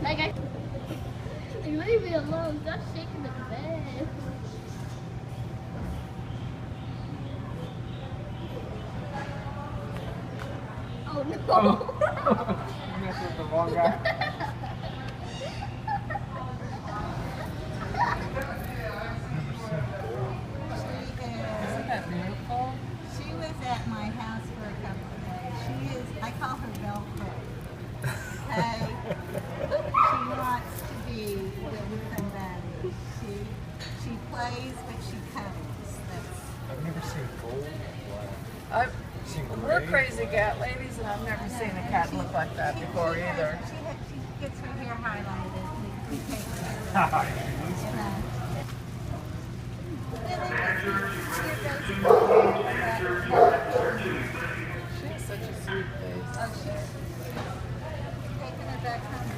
Like leave me alone. Stop shaking the bed. Oh no. Oh. You messed with the wrong guy. Isn't that beautiful? She was at my house for a couple of days. She is, I call her Velcro. Okay? She wants to be with somebody. She plays, but she cuddles. I've never seen gold. We're crazy cat ladies, and I've never seen a cat look like that before either. She gets her hair highlighted. We take her. She has such a sweet face. Oh, she's taking her back home.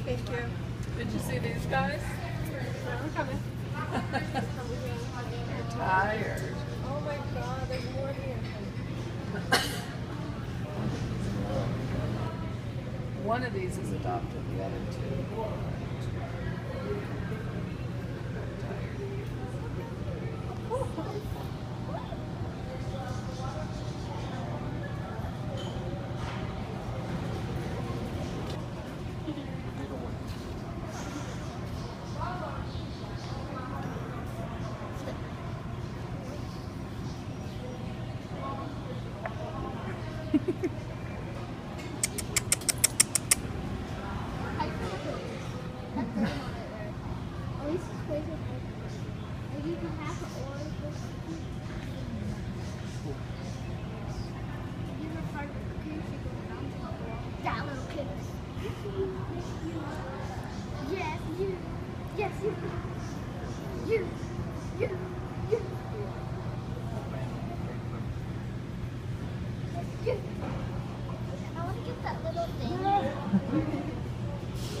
Thank you. Did you see these guys? I'm coming. They're tired. Oh my god, there's more here. One of these is adopted, the other two. Ha ha ha.